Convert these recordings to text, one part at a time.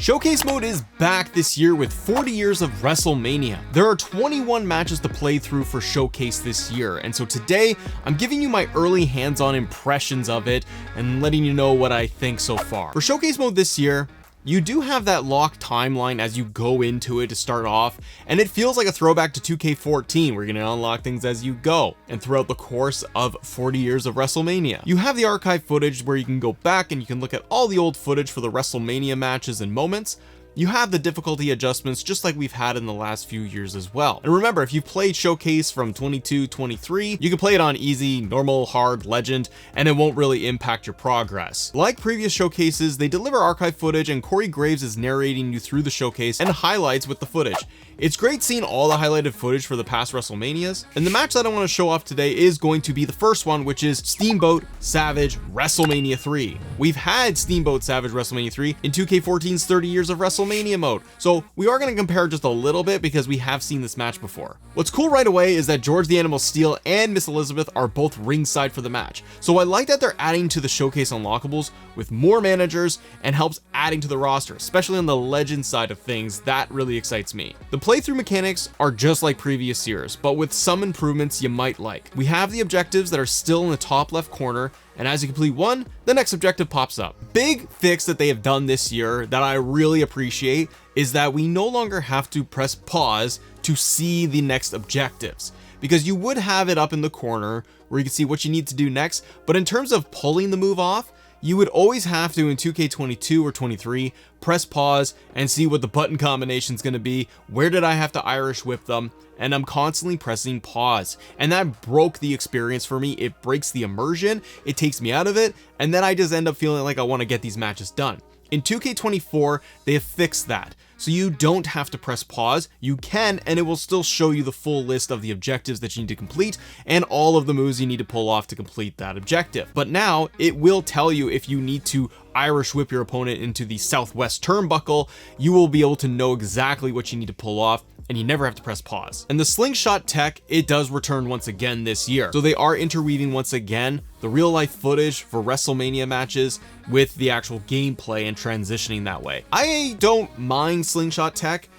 Showcase mode is back this year with 40 years of WrestleMania. There are 21 matches to play through for Showcase this year, and so today I'm giving you my early hands-on impressions of it and letting you know what I think so far. For Showcase mode this year, you do have that locked timeline as you go into it to start off, and it feels like a throwback to 2K14 where you're going to unlock things as you go and throughout the course of 40 years of WrestleMania. You have the archive footage where you can go back and you can look at all the old footage for the WrestleMania matches and moments. You have the difficulty adjustments just like we've had in the last few years as well. And remember, if you've played Showcase from 22, 23, you can play it on easy, normal, hard, legend, and it won't really impact your progress. Like previous showcases, they deliver archive footage and Corey Graves is narrating you through the showcase and highlights with the footage. It's great seeing all the highlighted footage for the past WrestleManias, and the match that I want to show off today is going to be the first one, which is Steamboat Savage WrestleMania 3. We've had Steamboat Savage WrestleMania 3 in 2K14's 30 years of WrestleMania mode, so we are going to compare just a little bit because we have seen this match before. What's cool right away is that George the Animal Steel and Miss Elizabeth are both ringside for the match, so I like that they're adding to the Showcase unlockables with more managers and helps adding to the roster, especially on the legend side of things. That really excites me. The playthrough mechanics are just like previous years, but with some improvements you might like. We have the objectives that are still in the top left corner, and as you complete one, the next objective pops up. Big fix that they have done this year that I really appreciate is that we no longer have to press pause to see the next objectives, because you would have it up in the corner where you can see what you need to do next, but in terms of pulling the move off, you would always have to, in 2K22 or 23, press pause and see what the button combination is going to be. Where did I have to Irish whip them? And I'm constantly pressing pause, and that broke the experience for me. It breaks the immersion, it takes me out of it, and then I just end up feeling like I want to get these matches done. In 2K24, they have fixed that, so you don't have to press pause. You can, and it will still show you the full list of the objectives that you need to complete and all of the moves you need to pull off to complete that objective. But now it will tell you if you need to Irish whip your opponent into the southwest turnbuckle. You will be able to know exactly what you need to pull off, and you never have to press pause. And the slingshot tech, it does return once again this year. So they are interweaving once again the real life footage for WrestleMania matches with the actual gameplay and transitioning that way. I don't mind slingshot tech.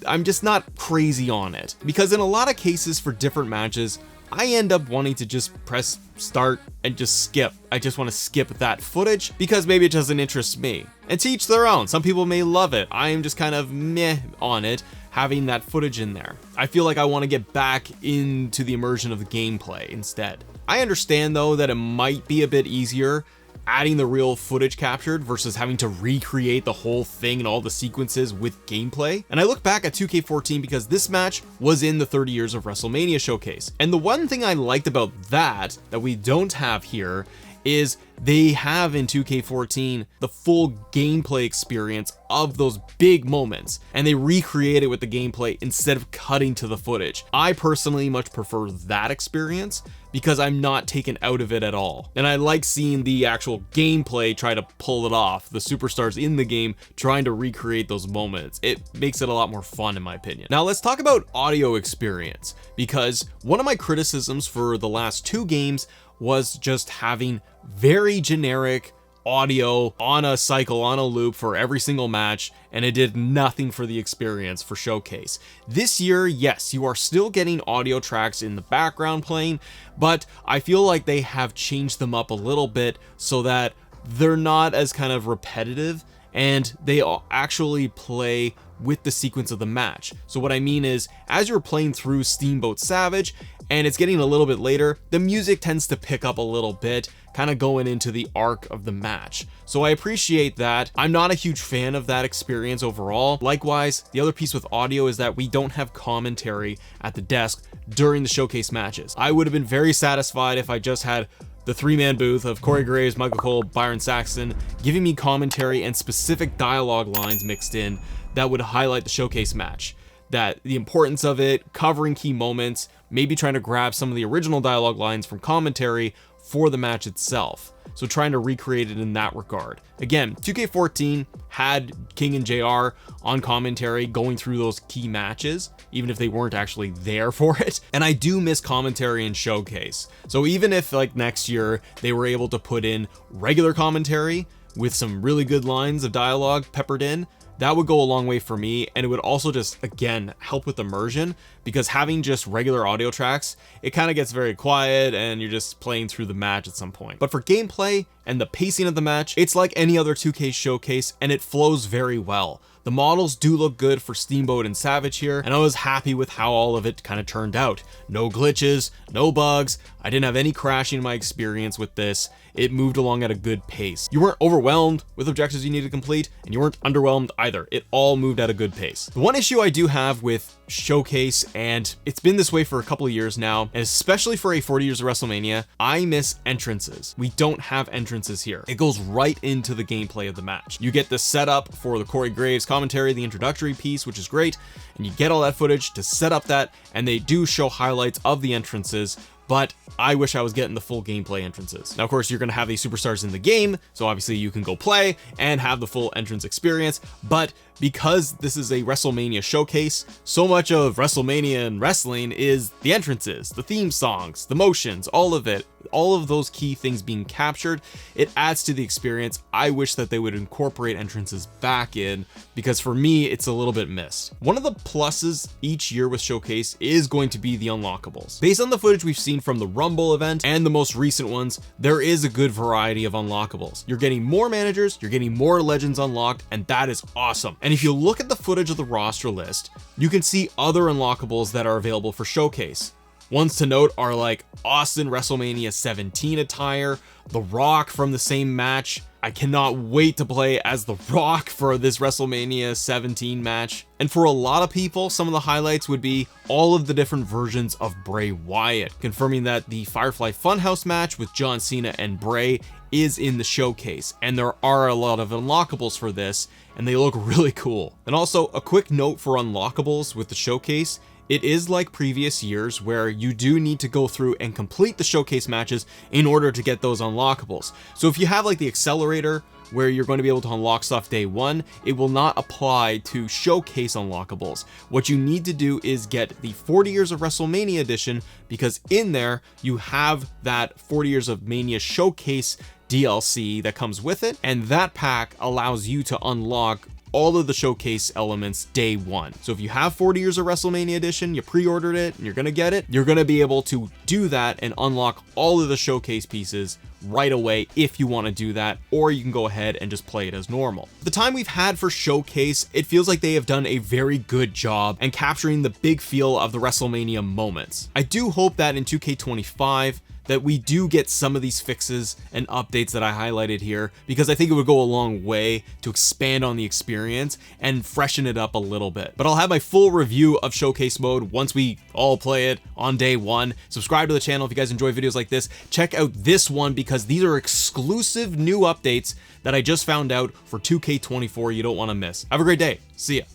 I'm just not crazy on it, because in a lot of cases for different matches, I end up wanting to just press start and just skip. I just want to skip that footage because maybe it doesn't interest me. And to each their own. Some people may love it. I am just kind of meh on it, having that footage in there. I feel like I want to get back into the immersion of the gameplay instead. I understand though that it might be a bit easier adding the real footage captured versus having to recreate the whole thing and all the sequences with gameplay. And I look back at 2K14 because this match was in the 30 years of WrestleMania showcase. And the one thing I liked about that we don't have here is they have in 2K14 the full gameplay experience of those big moments, and they recreate it with the gameplay instead of cutting to the footage. I personally much prefer that experience because I'm not taken out of it at all, and I like seeing the actual gameplay try to pull it off, the superstars in the game trying to recreate those moments. It makes it a lot more fun in my opinion. Now let's talk about audio experience, because one of my criticisms for the last two games was just having very generic audio on a cycle, on a loop for every single match, and it did nothing for the experience for Showcase. This year, yes, you are still getting audio tracks in the background playing, but I feel like they have changed them up a little bit so that they're not as kind of repetitive and they actually play with the sequence of the match. So what I mean is, as you're playing through Steamboat Savage and it's getting a little bit later, the music tends to pick up a little bit, kind of going into the arc of the match. So I appreciate that. I'm not a huge fan of that experience overall. Likewise, the other piece with audio is that we don't have commentary at the desk during the showcase matches. I would have been very satisfied if I just had the three-man booth of Corey Graves, Michael Cole, Byron Saxton giving me commentary and specific dialogue lines mixed in that would highlight the showcase match. That the importance of it, covering key moments, maybe trying to grab some of the original dialogue lines from commentary for the match itself. So trying to recreate it in that regard. Again, 2K14 had King and JR on commentary going through those key matches, even if they weren't actually there for it. And I do miss commentary in Showcase. So even if like next year they were able to put in regular commentary with some really good lines of dialogue peppered in, that would go a long way for me. And it would also just, again, help with immersion, because having just regular audio tracks, it kind of gets very quiet and you're just playing through the match at some point. But for gameplay and the pacing of the match, it's like any other 2K showcase, and it flows very well. The models do look good for Steamboat and Savage here, and I was happy with how all of it kind of turned out. No glitches, no bugs. I didn't have any crashing in my experience with this. It moved along at a good pace. You weren't overwhelmed with objectives you needed to complete, and you weren't underwhelmed either. It all moved at a good pace. The one issue I do have with Showcase, and it's been this way for a couple of years now, and especially for a 40 years of WrestleMania, I miss entrances. We don't have entrances here. It goes right into the gameplay of the match. You get the setup for the Corey Graves commentary, the introductory piece, which is great, and you get all that footage to set up that, and they do show highlights of the entrances, but I wish I was getting the full gameplay entrances. Now, of course, you're going to have these superstars in the game, so obviously you can go play and have the full entrance experience, but because this is a WrestleMania showcase, so much of WrestleMania and wrestling is the entrances, the theme songs, the motions, all of it, all of those key things being captured. It adds to the experience. I wish that they would incorporate entrances back in, because for me, it's a little bit missed. One of the pluses each year with Showcase is going to be the unlockables. Based on the footage we've seen from the Rumble event and the most recent ones, there is a good variety of unlockables. You're getting more managers, you're getting more legends unlocked, and that is awesome. And if you look at the footage of the roster list, you can see other unlockables that are available for Showcase. Ones to note are like Austin WrestleMania 17 attire, The Rock from the same match. I cannot wait to play as The Rock for this WrestleMania 17 match. And for a lot of people, some of the highlights would be all of the different versions of Bray Wyatt, confirming that the Firefly Funhouse match with John Cena and Bray is in the showcase, and there are a lot of unlockables for this, and they look really cool. And also, a quick note for unlockables with the showcase: it is like previous years where you do need to go through and complete the showcase matches in order to get those unlockables. So if you have like the accelerator where you're going to be able to unlock stuff day one, it will not apply to showcase unlockables. What you need to do is get the 40 Years of WrestleMania edition, because in there you have that 40 Years of Mania showcase DLC that comes with it, and that pack allows you to unlock all of the showcase elements day one. So if you have 40 Years of WrestleMania edition, you pre-ordered it and you're gonna get it, you're gonna be able to do that and unlock all of the showcase pieces right away if you want to do that, or you can go ahead and just play it as normal. The time we've had for showcase, it feels like they have done a very good job in capturing the big feel of the WrestleMania moments. I do hope that in 2K25 that we do get some of these fixes and updates that I highlighted here, because I think it would go a long way to expand on the experience and freshen it up a little bit. But I'll have my full review of showcase mode once we all play it on day one. Subscribe to the channel if you guys enjoy videos like this. Check out this one, because these are exclusive new updates that I just found out for 2K24 you don't want to miss. Have a great day. See ya.